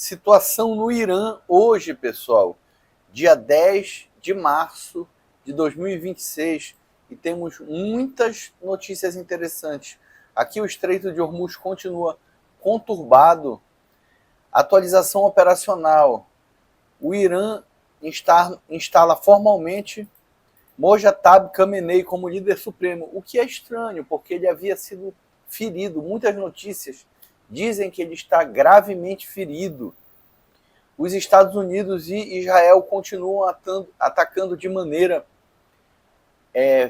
Situação no Irã hoje, pessoal, dia 10 de março de 2026, e temos muitas notícias interessantes. Aqui o Estreito de Hormuz continua conturbado. Atualização operacional. O Irã instala formalmente Mojtaba Khamenei como líder supremo, o que é estranho, porque ele havia sido ferido. Muitas notícias dizem que ele está gravemente ferido. Os Estados Unidos e Israel continuam atacando de maneira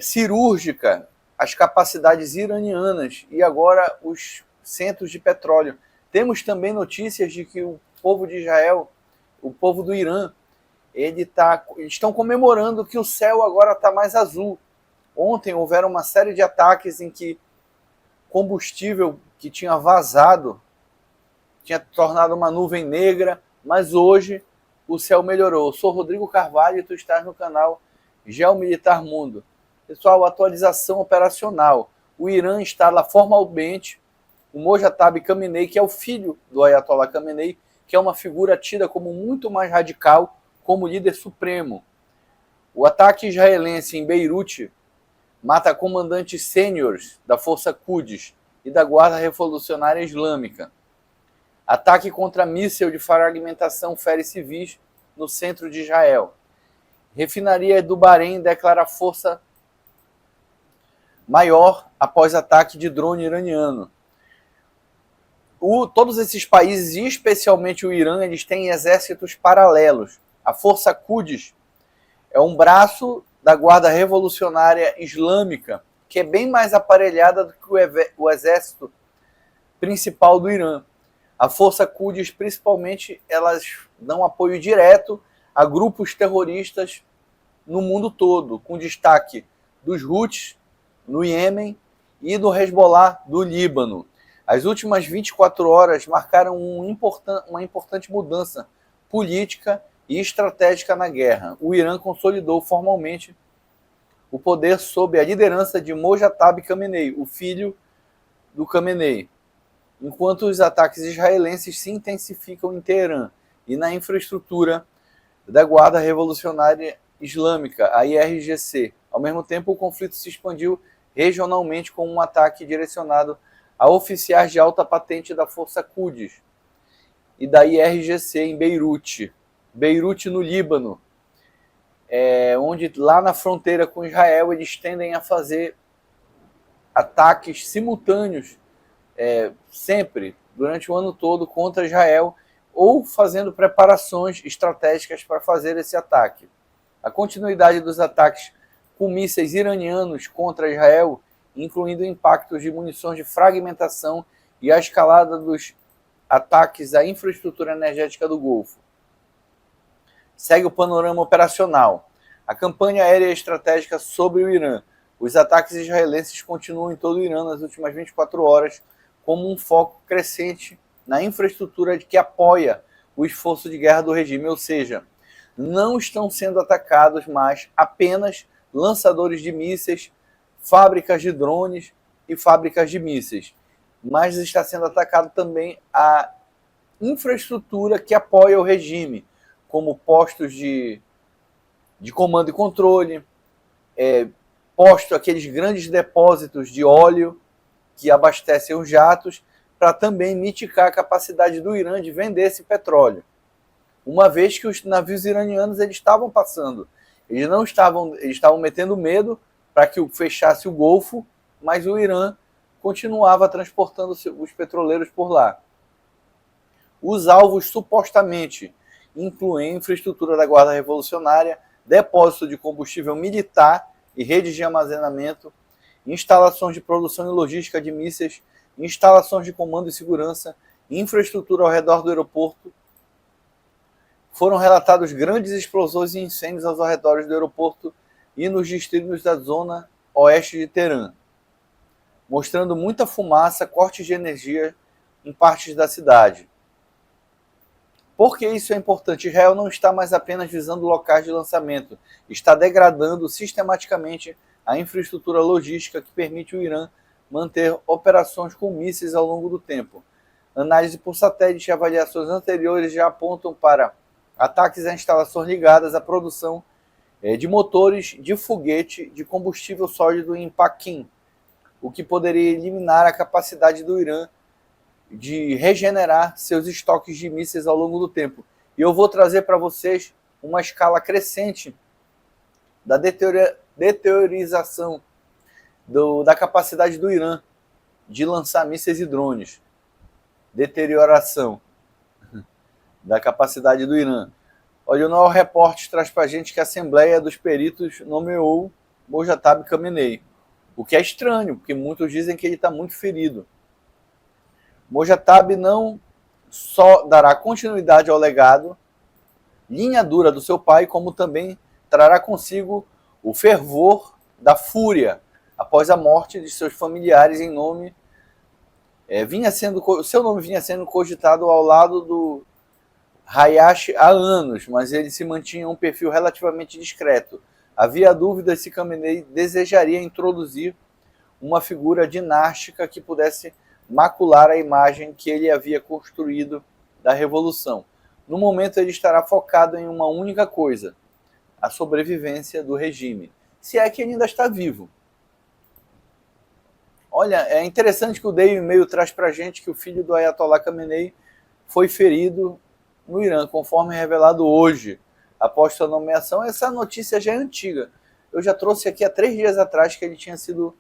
cirúrgica as capacidades iranianas e agora os centros de petróleo. Temos também notícias de que o povo de Israel, o povo do Irã, eles estão comemorando que o céu agora está mais azul. Ontem houveram uma série de ataques em que combustível que tinha vazado tinha tornado uma nuvem negra, mas hoje o céu melhorou. Eu sou Rodrigo Carvalho e tu estás no canal Geomilitar Mundo. Pessoal, atualização operacional. O Irã instala formalmente o Mojtaba Khamenei, que é o filho do Ayatollah Khamenei, que é uma figura tida como muito mais radical, como líder supremo. O ataque israelense em Beirute mata comandantes sêniores da Força Quds e da Guarda Revolucionária Islâmica. Ataque contra míssil de fragmentação fere civis no centro de Israel. Refinaria do Bahrein declara força maior após ataque de drone iraniano. Todos esses países, e especialmente o Irã, eles têm exércitos paralelos. A Força Quds é um braço da Guarda Revolucionária Islâmica, que é bem mais aparelhada do que o exército principal do Irã. A Força Quds, principalmente, elas dão apoio direto a grupos terroristas no mundo todo, com destaque dos Houthis no Iêmen e do Hezbollah do Líbano. As últimas 24 horas marcaram uma importante mudança política e estratégica na guerra. O Irã consolidou formalmente o poder sob a liderança de Mojtaba Khamenei, o filho do Khamenei, enquanto os ataques israelenses se intensificam em Teherã e na infraestrutura da Guarda Revolucionária Islâmica, a IRGC. Ao mesmo tempo, o conflito se expandiu regionalmente com um ataque direcionado a oficiais de alta patente da Força Quds e da IRGC em Beirute. Beirute, no Líbano, onde lá na fronteira com Israel eles tendem a fazer ataques simultâneos sempre, durante o ano todo, contra Israel, ou fazendo preparações estratégicas para fazer esse ataque. A continuidade dos ataques com mísseis iranianos contra Israel, incluindo impactos de munições de fragmentação e a escalada dos ataques à infraestrutura energética do Golfo. Segue o panorama operacional. A campanha aérea estratégica sobre o Irã. Os ataques israelenses continuam em todo o Irã nas últimas 24 horas, como um foco crescente na infraestrutura que apoia o esforço de guerra do regime, ou seja, não estão sendo atacados mais apenas lançadores de mísseis, fábricas de drones e fábricas de mísseis, mas está sendo atacado também a infraestrutura que apoia o regime, como postos de comando e controle, aqueles grandes depósitos de óleo que abastecem os jatos, para também mitigar a capacidade do Irã de vender esse petróleo. Uma vez que os navios iranianos eles estavam passando, eles estavam metendo medo para que fechasse o Golfo, mas o Irã continuava transportando os petroleiros por lá. Os alvos supostamente incluem infraestrutura da Guarda Revolucionária, depósito de combustível militar e redes de armazenamento, instalações de produção e logística de mísseis, instalações de comando e segurança, infraestrutura ao redor do aeroporto. Foram relatados grandes explosões e incêndios aos arredores do aeroporto e nos distritos da zona oeste de Teherã, mostrando muita fumaça, cortes de energia em partes da cidade. Por que isso é importante? Israel não está mais apenas visando locais de lançamento, está degradando sistematicamente a infraestrutura logística que permite o Irã manter operações com mísseis ao longo do tempo. Análise por satélite e avaliações anteriores já apontam para ataques a instalações ligadas à produção de motores de foguete de combustível sólido em Paquim, o que poderia eliminar a capacidade do Irã de regenerar seus estoques de mísseis ao longo do tempo. E eu vou trazer para vocês uma escala crescente da deteriorização da capacidade do Irã de lançar mísseis e drones. Deterioração da capacidade do Irã. Olha, o Novo Repórter traz para a gente que a Assembleia dos Peritos nomeou Mojtaba Khamenei, o que é estranho, porque muitos dizem que ele está muito ferido. Mojtaba não só dará continuidade ao legado, linha dura do seu pai, como também trará consigo o fervor da fúria após a morte de seus familiares em nome seu nome vinha sendo cogitado ao lado do Hayashi há anos, mas ele se mantinha um perfil relativamente discreto. Havia dúvidas se Khamenei desejaria introduzir uma figura dinástica que pudesse macular a imagem que ele havia construído da revolução. No momento ele estará focado em uma única coisa, a sobrevivência do regime, se é que ele ainda está vivo. Olha, é interessante que o Daily Mail traz para a gente que o filho do Ayatollah Khamenei foi ferido no Irã, conforme revelado hoje, após sua nomeação. Essa notícia já é antiga. Eu já trouxe aqui há 3 dias atrás que ele tinha sido...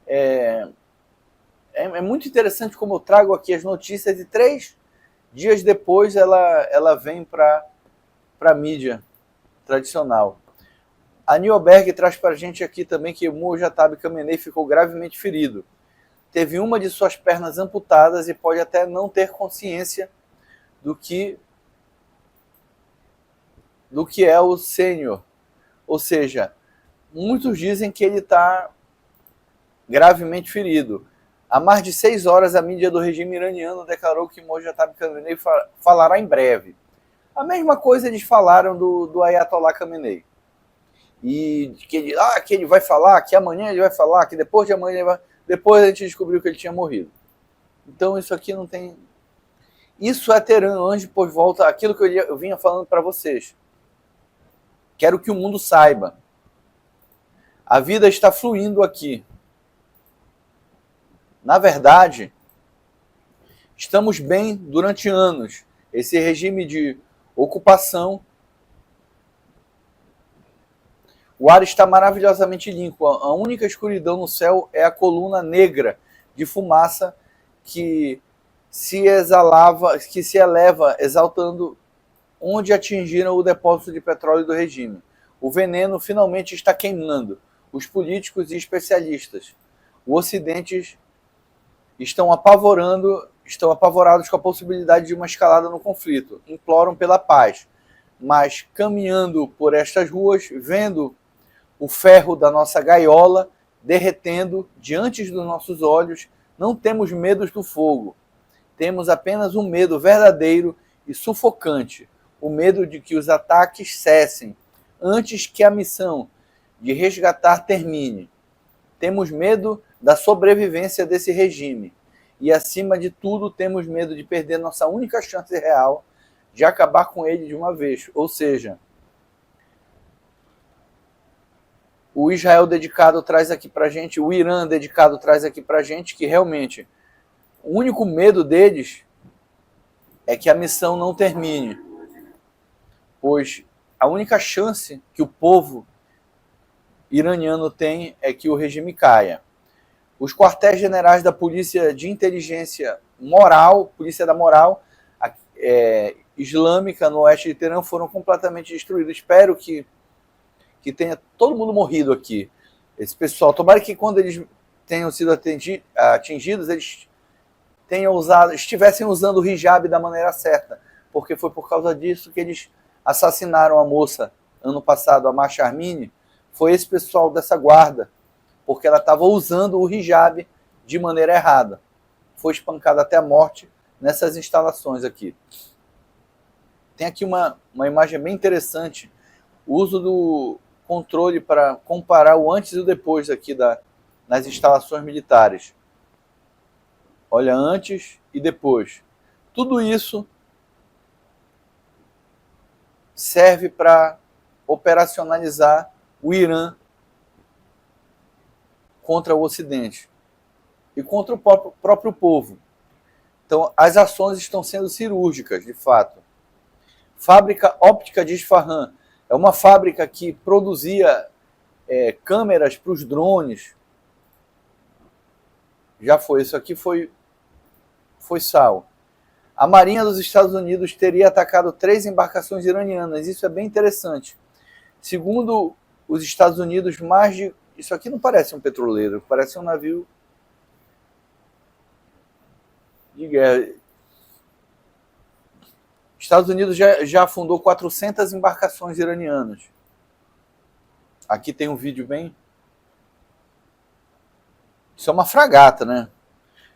É muito interessante como eu trago aqui as notícias e 3 dias depois ela vem para a mídia tradicional. A Newberg traz para a gente aqui também que Mojtaba Khamenei ficou gravemente ferido. Teve uma de suas pernas amputadas e pode até não ter consciência do que é o sênior. Ou seja, muitos dizem que ele está gravemente ferido. Há mais de 6 horas, a mídia do regime iraniano declarou que Mojtaba Khamenei falará em breve. A mesma coisa eles falaram do Ayatollah Khamenei. E que ele vai falar, que amanhã ele vai falar, que depois de amanhã ele vai... Depois a gente descobriu que ele tinha morrido. Então isso aqui não tem... Isso é Teherã, onde depois volta aquilo que eu vinha falando para vocês. Quero que o mundo saiba. A vida está fluindo aqui. Na verdade, estamos bem durante anos. Esse regime de ocupação, o ar está maravilhosamente limpo. A única escuridão no céu é a coluna negra de fumaça que se eleva, exaltando onde atingiram o depósito de petróleo do regime. O veneno finalmente está queimando. Os políticos e especialistas. O Ocidente estão apavorados com a possibilidade de uma escalada no conflito. Imploram pela paz. Mas caminhando por estas ruas, vendo o ferro da nossa gaiola derretendo diante dos nossos olhos, não temos medo do fogo. Temos apenas um medo verdadeiro e sufocante. O medo de que os ataques cessem antes que a missão de resgatar termine. Temos medo da sobrevivência desse regime. E, acima de tudo, temos medo de perder nossa única chance real de acabar com ele de uma vez. Ou seja, o Israel dedicado traz aqui pra gente, o Irã dedicado traz aqui pra gente que realmente o único medo deles é que a missão não termine. Pois a única chance que o povo iraniano tem é que o regime caia. Os quartéis generais da Polícia de Inteligência Moral, Polícia da Moral Islâmica no oeste de Teherã foram completamente destruídos. Espero que tenha todo mundo morrido aqui. Esse pessoal, tomara que quando eles tenham sido atingidos, eles estivessem usando o hijab da maneira certa, porque foi por causa disso que eles assassinaram a moça ano passado, a Mahsa Amini. Foi esse pessoal dessa guarda, porque ela estava usando o hijab de maneira errada. Foi espancada até a morte nessas instalações aqui. Tem aqui uma imagem bem interessante, o uso do controle para comparar o antes e o depois aqui nas instalações militares. Olha, antes e depois. Tudo isso serve para operacionalizar o Irã contra o Ocidente e contra o próprio povo. Então, as ações estão sendo cirúrgicas, de fato. Fábrica óptica de Isfahan é uma fábrica que produzia câmeras para os drones. Já foi, isso aqui foi sal. A Marinha dos Estados Unidos teria atacado 3 embarcações iranianas. Isso é bem interessante. Segundo os Estados Unidos, mais de... Isso aqui não parece um petroleiro, parece um navio de guerra. Estados Unidos já afundou 400 embarcações iranianas. Aqui tem um vídeo bem... Isso é uma fragata, né?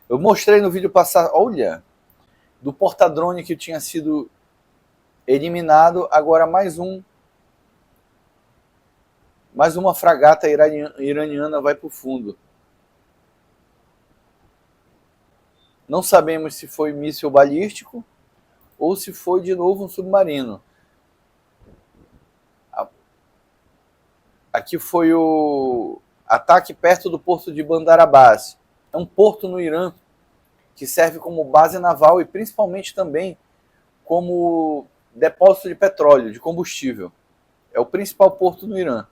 Eu mostrei no vídeo passado, olha, do porta-drone que tinha sido eliminado, agora mais uma fragata iraniana vai para o fundo. Não sabemos se foi míssil balístico ou se foi de novo um submarino. Aqui foi o ataque perto do porto de Bandar Abbas. É um porto no Irã que serve como base naval e principalmente também como depósito de petróleo, de combustível. É o principal porto no Irã.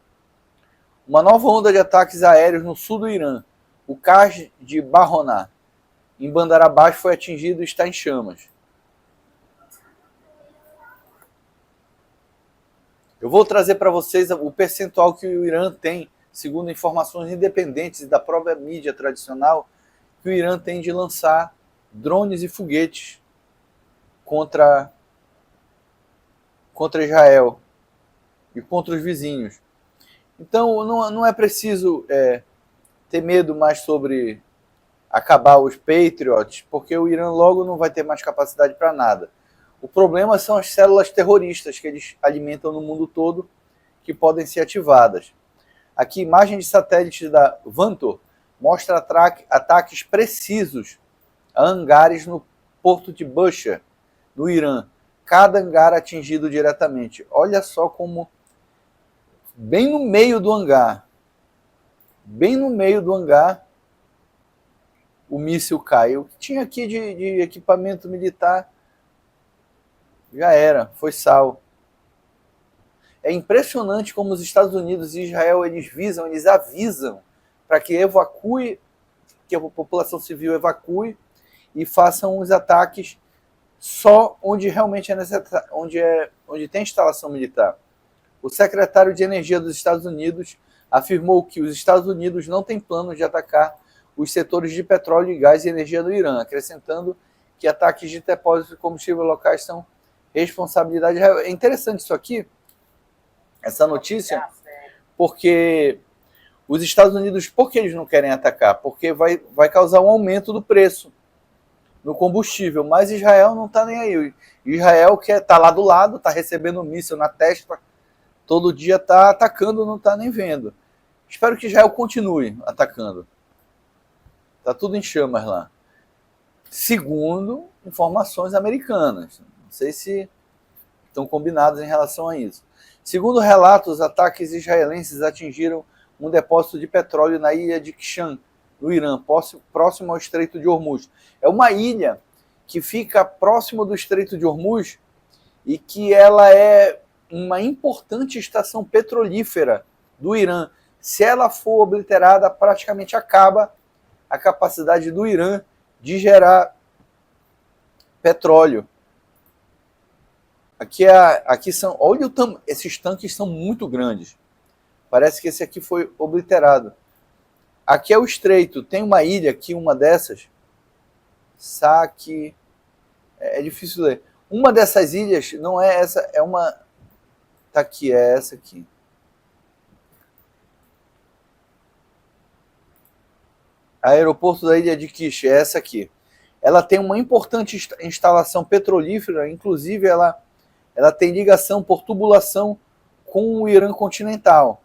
Uma nova onda de ataques aéreos no sul do Irã. O cais de Barroná, em Bandar Abbas, foi atingido e está em chamas. Eu vou trazer para vocês o percentual que o Irã tem, segundo informações independentes da própria mídia tradicional, que o Irã tem de lançar drones e foguetes contra Israel e contra os vizinhos. Então não é preciso ter medo mais sobre acabar os Patriots, porque o Irã logo não vai ter mais capacidade para nada. O problema são as células terroristas que eles alimentam no mundo todo, que podem ser ativadas. Aqui, imagem de satélite da Vantor mostra ataques precisos a hangares no porto de Bushehr, no Irã. Cada hangar atingido diretamente. Olha só como, bem no meio do hangar, o míssil cai. O que tinha aqui de equipamento militar já era, foi sal. É impressionante como os Estados Unidos e Israel eles avisam para que evacue, que a população civil evacue e façam os ataques só onde realmente é necessário, onde tem instalação militar. O secretário de Energia dos Estados Unidos afirmou que os Estados Unidos não têm plano de atacar os setores de petróleo e gás e energia do Irã, acrescentando que ataques de depósitos de combustível locais são responsabilidade. É interessante isso aqui, essa notícia, porque os Estados Unidos, por que eles não querem atacar? Porque vai causar um aumento do preço no combustível, mas Israel não está nem aí. Israel que está lá do lado, está recebendo um míssil na testa, todo dia está atacando, não está nem vendo. Espero que Israel continue atacando. Está tudo em chamas lá. Segundo informações americanas. Não sei se estão combinados em relação a isso. Segundo relatos, os ataques israelenses atingiram um depósito de petróleo na ilha de Kshan, no Irã, próximo ao Estreito de Hormuz. É uma ilha que fica próximo do Estreito de Hormuz e que ela é uma importante estação petrolífera do Irã. Se ela for obliterada, praticamente acaba a capacidade do Irã de petróleo. Aqui são, olha esses tanques são muito grandes. Parece que esse aqui foi obliterado. Aqui é o estreito, tem uma ilha aqui, uma dessas. Saque. É difícil ler. Uma dessas ilhas não é essa, é uma. Tá aqui, é essa aqui. Aeroporto da ilha de Kish, é essa aqui. Ela tem uma importante instalação petrolífera, inclusive ela tem ligação por tubulação com o Irã continental.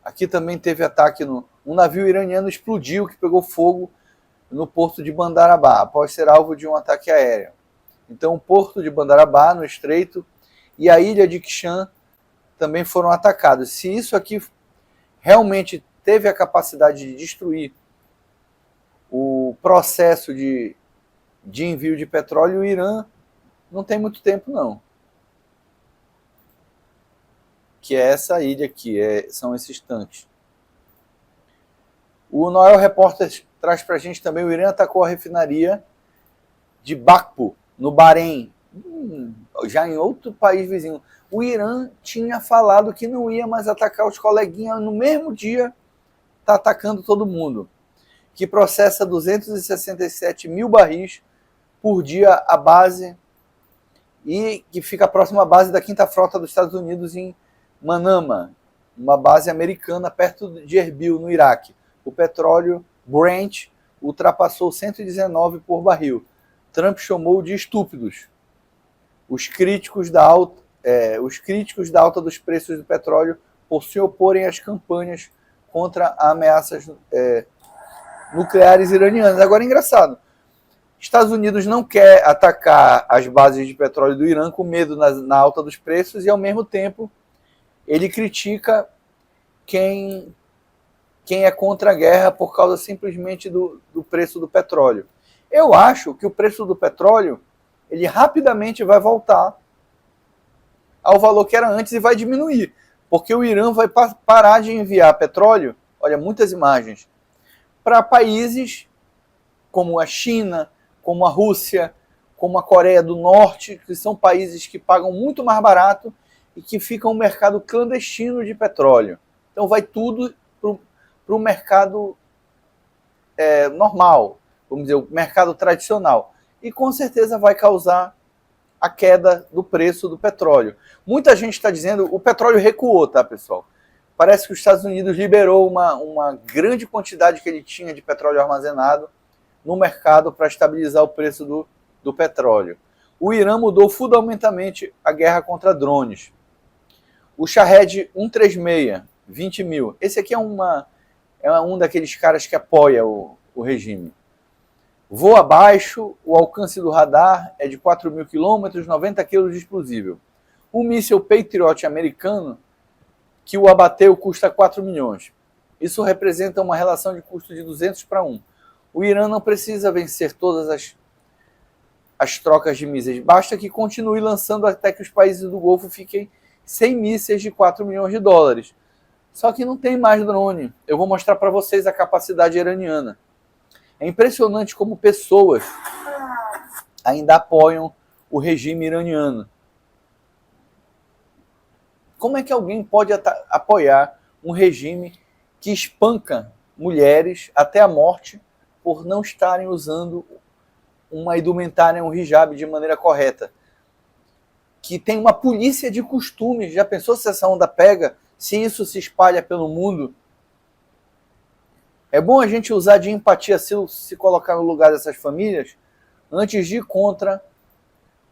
Aqui também teve ataque um navio iraniano explodiu, que pegou fogo no porto de Bandar Abbas, após ser alvo de um ataque aéreo. Então, o porto de Bandar Abbas, no estreito, e a ilha de Kishan também foram atacados. Se isso aqui realmente teve a capacidade de destruir o processo de envio de petróleo, o Irã não tem muito tempo, não. Que é essa ilha aqui, são esses tanques. O Noel Repórter traz para a gente também: o Irã atacou a refinaria de Bakpu, no Bahrein, já em outro país vizinho. O Irã tinha falado que não ia mais atacar os coleguinhas, no mesmo dia está atacando todo mundo, que processa 267 mil barris por dia a base, e que fica próximo à base da 5ª Frota dos Estados Unidos em Manama, uma base americana perto de Erbil, no Iraque. O petróleo Brent ultrapassou 119 por barril. Trump chamou de estúpidos os críticos da alta dos preços do petróleo por se oporem às campanhas contra ameaças nucleares iranianas. Agora, engraçado, Estados Unidos não quer atacar as bases de petróleo do Irã com medo na alta dos preços, e ao mesmo tempo ele critica quem é contra a guerra por causa simplesmente do preço do petróleo. Eu acho que o preço do petróleo ele rapidamente vai voltar ao valor que era antes e vai diminuir, porque o Irã vai parar de enviar petróleo, olha, muitas imagens, para países como a China, como a Rússia, como a Coreia do Norte, que são países que pagam muito mais barato e que ficam um mercado clandestino de petróleo. Então vai tudo para o mercado normal, vamos dizer, o mercado tradicional. E com certeza vai causar a queda do preço do petróleo. Muita gente está dizendo o petróleo recuou, tá, pessoal? Parece que os Estados Unidos liberou uma grande quantidade que ele tinha de petróleo armazenado no mercado para estabilizar o preço do petróleo. O Irã mudou fundamentalmente a guerra contra drones. O Shahed 136, 20 mil. Esse aqui é um daqueles caras que apoia o regime. Voa abaixo, o alcance do radar é de 4 mil quilômetros, 90 quilos de explosível. Um míssil Patriot americano que o abateu custa 4 milhões. Isso representa uma relação de custo de 200 para 1. O Irã não precisa vencer todas as trocas de mísseis, basta que continue lançando até que os países do Golfo fiquem sem mísseis de 4 milhões de dólares. Só que não tem mais drone. Eu vou mostrar para vocês a capacidade iraniana. É impressionante como pessoas ainda apoiam o regime iraniano. Como é que alguém pode apoiar um regime que espanca mulheres até a morte por não estarem usando uma indumentária, um hijab de maneira correta? Que tem uma polícia de costumes. Já pensou se essa onda pega? Se isso se espalha pelo mundo? É bom a gente usar de empatia, se colocar no lugar dessas famílias, antes de ir contra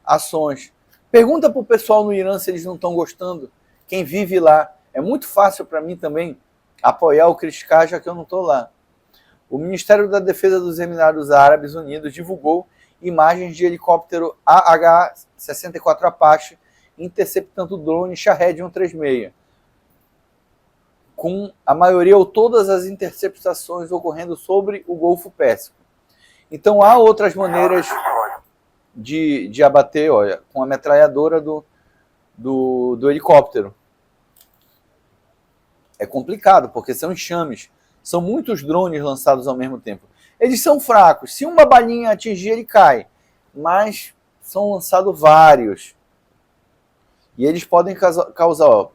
ações. Pergunta para o pessoal no Irã se eles não estão gostando. Quem vive lá. É muito fácil para mim também apoiar ou criticar, já que eu não estou lá. O Ministério da Defesa dos Emirados Árabes Unidos divulgou imagens de helicóptero AH-64 Apache interceptando o drone Shahed 136. Com a maioria ou todas as interceptações ocorrendo sobre o Golfo Pérsico. Então há outras maneiras de abater, olha, com a metralhadora do helicóptero. É complicado, porque são enxames. São muitos drones lançados ao mesmo tempo. Eles são fracos. Se uma balinha atingir, ele cai. Mas são lançados vários. E eles podem causar... Ó,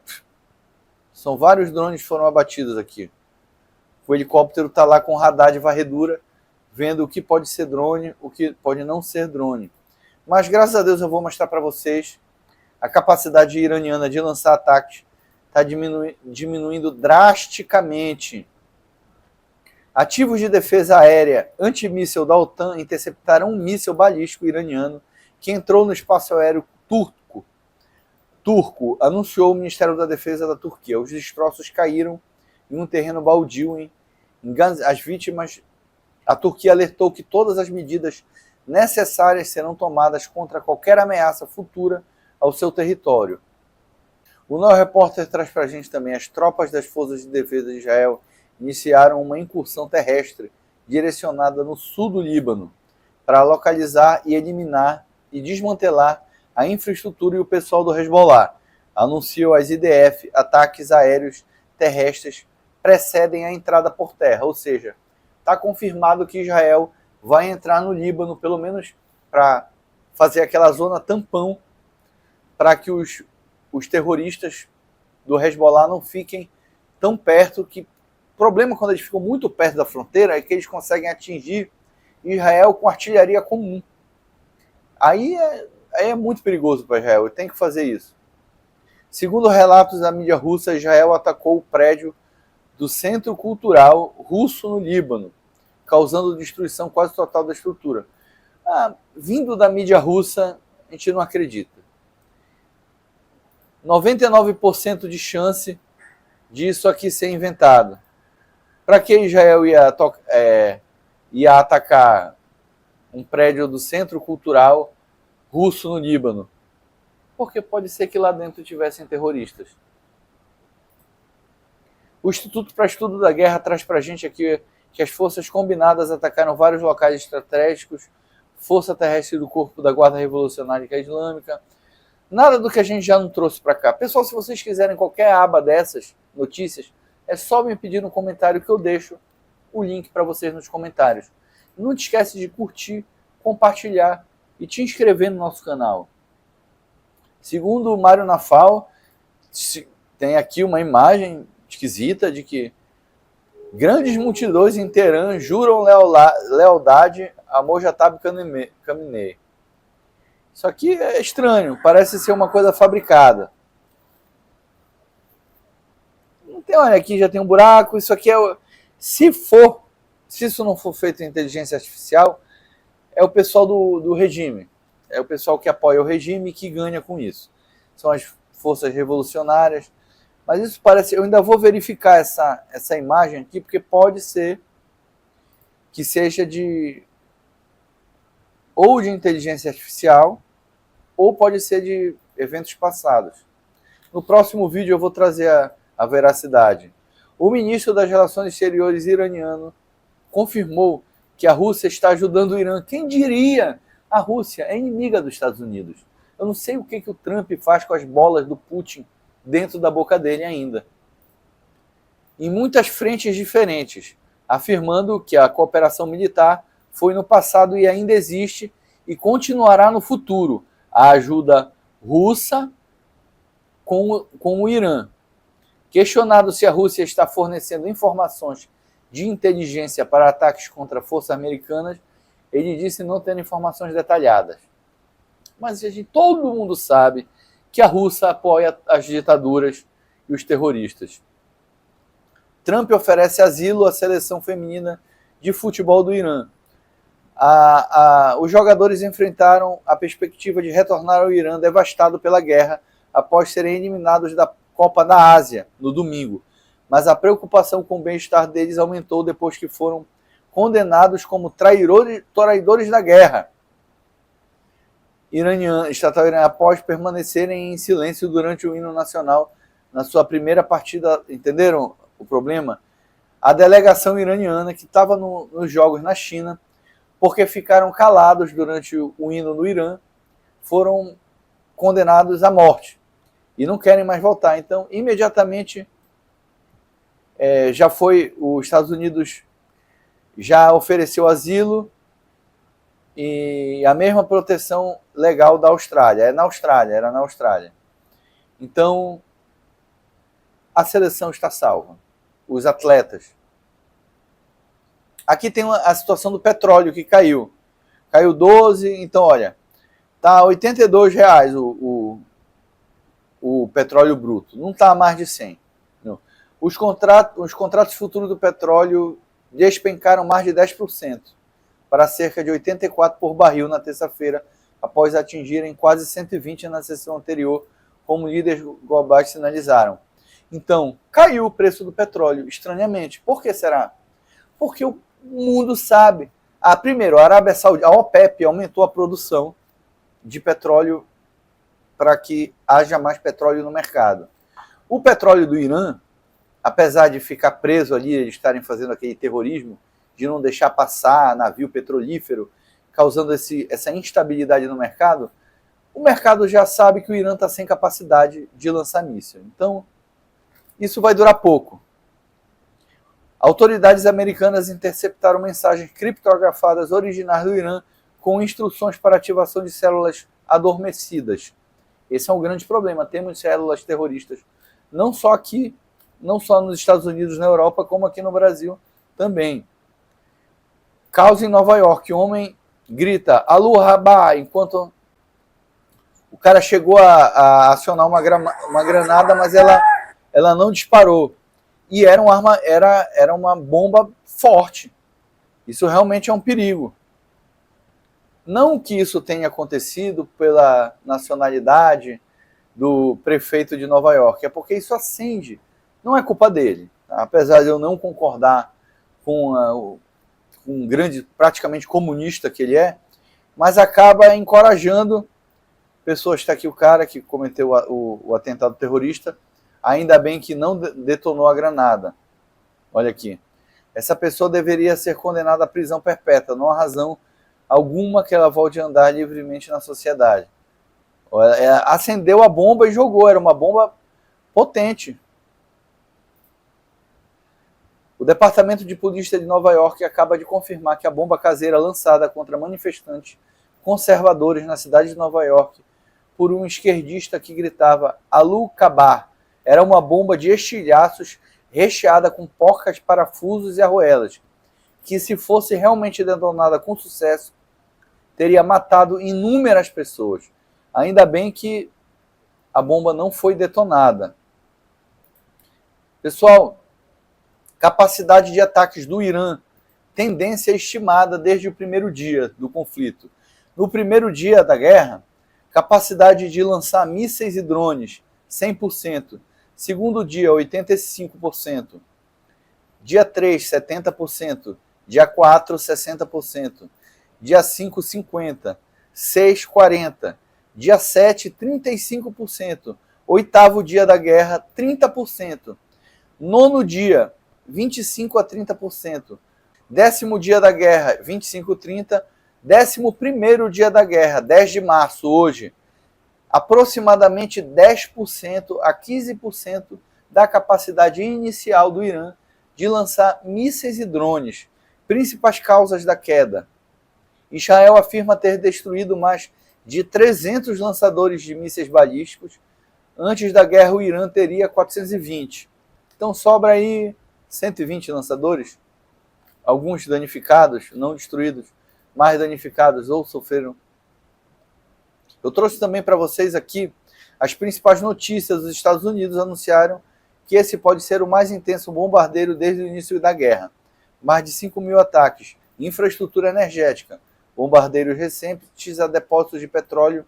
são vários drones que foram abatidos aqui. O helicóptero está lá com radar de varredura, vendo o que pode ser drone, o que pode não ser drone. Mas, graças a Deus, eu vou mostrar para vocês a capacidade iraniana de lançar ataques está diminuindo drasticamente. Ativos de defesa aérea antimíssil da OTAN interceptaram um míssil balístico iraniano que entrou no espaço aéreo turco, anunciou o Ministério da Defesa da Turquia. Os destroços caíram em um terreno baldio em As vítimas, a Turquia alertou que todas as medidas necessárias serão tomadas contra qualquer ameaça futura ao seu território. O Novo Repórter traz para a gente também: as tropas das Forças de Defesa de Israel iniciaram uma incursão terrestre direcionada no sul do Líbano para localizar e eliminar e desmantelar a infraestrutura e o pessoal do Hezbollah. Anunciou as IDF. Ataques aéreos terrestres precedem a entrada por terra, ou seja, está confirmado que Israel vai entrar no Líbano, pelo menos para fazer aquela zona tampão, para que os terroristas do Hezbollah não fiquem tão perto. Que o problema quando eles ficam muito perto da fronteira é que eles conseguem atingir Israel com artilharia comum. Aí é muito perigoso para Israel, ele tem que fazer isso. Segundo relatos da mídia russa, Israel atacou o prédio do Centro Cultural Russo no Líbano, causando destruição quase total da estrutura. Vindo da mídia russa, a gente não acredita. 99% de chance disso aqui ser inventado. Para que Israel ia atacar um prédio do Centro Cultural Russo no Líbano? Porque pode ser que lá dentro tivessem terroristas. O Instituto para Estudo da Guerra traz para a gente aqui que as forças combinadas atacaram vários locais estratégicos, Força Terrestre do Corpo da Guarda Revolucionária Islâmica. Nada do que a gente já não trouxe para cá. Pessoal, se vocês quiserem qualquer aba dessas notícias, é só me pedir no comentário que eu deixo o link para vocês nos comentários. Não te esquece de curtir, compartilhar e te inscrever no nosso canal. Segundo o Mário Nafal, tem aqui uma imagem esquisita de que grandes multidões em Teherã juram lealdade a Mojtaba Khamenei. Isso aqui é estranho, parece ser uma coisa fabricada. Não tem, olha, aqui já tem um buraco. Isso aqui se isso não for feito em inteligência artificial, é o pessoal do regime. É o pessoal que apoia o regime e que ganha com isso. São as forças revolucionárias. Mas isso parece... Eu ainda vou verificar essa imagem aqui, porque pode ser que seja ou de inteligência artificial, ou pode ser de eventos passados. No próximo vídeo eu vou trazer a veracidade. O ministro das Relações Exteriores iraniano confirmou que a Rússia está ajudando o Irã. Quem diria? A Rússia é inimiga dos Estados Unidos. Eu não sei o que o Trump faz com as bolas do Putin dentro da boca dele ainda. Em muitas frentes diferentes, afirmando que a cooperação militar foi no passado e ainda existe e continuará no futuro. A ajuda russa com o Irã. Questionado se a Rússia está fornecendo informações de inteligência para ataques contra forças americanas, ele disse não ter informações detalhadas. Mas todo mundo sabe que a Rússia apoia as ditaduras e os terroristas. Trump oferece asilo à seleção feminina de futebol do Irã. Os jogadores enfrentaram a perspectiva de retornar ao Irã devastado pela guerra após serem eliminados da Copa da Ásia no domingo. Mas a preocupação com o bem-estar deles aumentou depois que foram condenados como traidores da guerra. Estatal iraniana, após permanecerem em silêncio durante o hino nacional na sua primeira partida. Entenderam o problema? A delegação iraniana que estava nos jogos na China, porque ficaram calados durante o hino no Irã, foram condenados à morte e não querem mais voltar. Então, imediatamente, os Estados Unidos já ofereceu asilo e a mesma proteção legal da Austrália. Era na Austrália. Então, a seleção está salva. Os atletas. Aqui tem a situação do petróleo que caiu. Caiu 12, então olha, tá R$ 82 o petróleo bruto. Não está a mais de 100. Não. Os contratos futuros do petróleo despencaram mais de 10%. Para cerca de 84 por barril na terça-feira, após atingirem quase 120 na sessão anterior, como líderes globais sinalizaram. Então, caiu o preço do petróleo, estranhamente. Por que será? Porque o mundo sabe. Primeiro, a Arábia Saudita, a OPEP aumentou a produção de petróleo para que haja mais petróleo no mercado. O petróleo do Irã, apesar de ficar preso ali, eles estarem fazendo aquele terrorismo de não deixar passar navio petrolífero, causando essa instabilidade no mercado, o mercado já sabe que o Irã está sem capacidade de lançar míssil. Então, isso vai durar pouco. Autoridades americanas interceptaram mensagens criptografadas originais do Irã com instruções para ativação de células adormecidas. Esse é um grande problema. Temos células terroristas, não só aqui, não só nos Estados Unidos, na Europa, como aqui no Brasil também. Caos em Nova York. Homem grita Alô Rabá, enquanto o cara chegou a acionar uma granada, mas ela não disparou. E era uma bomba forte. Isso realmente é um perigo. Não que isso tenha acontecido pela nacionalidade do prefeito de Nova York, é porque isso acende. Não é culpa dele. Tá? Apesar de eu não concordar com um grande, praticamente comunista que ele é, mas acaba encorajando pessoas. Está aqui o cara que cometeu o atentado terrorista, ainda bem que não detonou a granada. Olha aqui. Essa pessoa deveria ser condenada à prisão perpétua, não há razão alguma que ela volte a andar livremente na sociedade. Acendeu a bomba e jogou, era uma bomba potente. O Departamento de Polícia de Nova York acaba de confirmar que a bomba caseira lançada contra manifestantes conservadores na cidade de Nova York por um esquerdista que gritava Alu Kabar era uma bomba de estilhaços recheada com porcas, parafusos e arruelas, que se fosse realmente detonada com sucesso, teria matado inúmeras pessoas. Ainda bem que a bomba não foi detonada. Pessoal, capacidade de ataques do Irã, tendência estimada desde o primeiro dia do conflito. No primeiro dia da guerra, capacidade de lançar mísseis e drones, 100%. Segundo dia, 85%. Dia 3, 70%. Dia 4, 60%. Dia 5, 50%. 6, 40%. Dia 7, 35%. Oitavo dia da guerra, 30%. Nono dia, 25 a 30%. Décimo dia da guerra, 25 a 30%. Décimo primeiro dia da guerra, 10 de março, hoje, aproximadamente 10% a 15% da capacidade inicial do Irã de lançar mísseis e drones, principais causas da queda. Israel afirma ter destruído mais de 300 lançadores de mísseis balísticos. Antes da guerra, o Irã teria 420. Então sobra aí 120 lançadores, alguns danificados, não destruídos, mais danificados ou sofreram. Eu trouxe também para vocês aqui as principais notícias. Os Estados Unidos anunciaram que esse pode ser o mais intenso bombardeio desde o início da guerra. Mais de 5.000 ataques, infraestrutura energética, bombardeiros recentes a depósitos de petróleo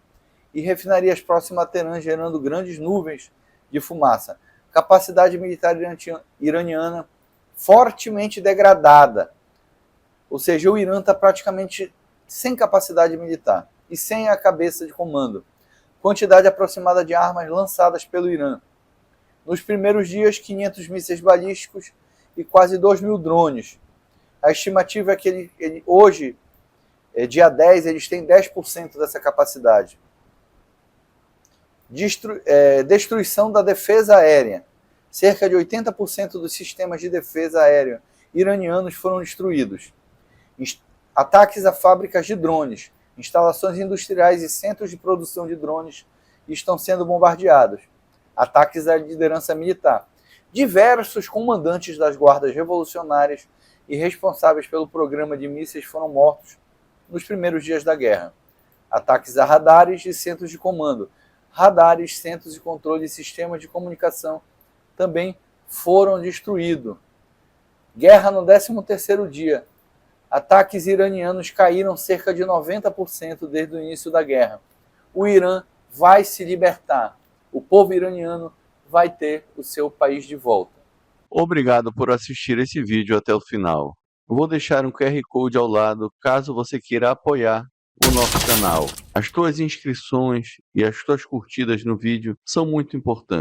e refinarias próximas a Teherã, gerando grandes nuvens de fumaça. Capacidade militar iraniana fortemente degradada. Ou seja, o Irã está praticamente sem capacidade militar e sem a cabeça de comando. Quantidade aproximada de armas lançadas pelo Irã. Nos primeiros dias, 500 mísseis balísticos e quase 2.000 drones. A estimativa é que hoje, dia 10, eles têm 10% dessa capacidade. Destruição da defesa aérea. Cerca de 80% dos sistemas de defesa aérea iranianos foram destruídos. Ataques a fábricas de drones, instalações industriais e centros de produção de drones estão sendo bombardeados. Ataques à liderança militar. Diversos comandantes das guardas revolucionárias e responsáveis pelo programa de mísseis foram mortos nos primeiros dias da guerra. Ataques a radares e centros de comando. Radares, centros de controle e sistemas de comunicação também foram destruídos. Guerra no 13º dia. Ataques iranianos caíram cerca de 90% desde o início da guerra. O Irã vai se libertar. O povo iraniano vai ter o seu país de volta. Obrigado por assistir esse vídeo até o final. Eu vou deixar um QR Code ao lado caso você queira apoiar o nosso canal. As tuas inscrições e as tuas curtidas no vídeo são muito importantes.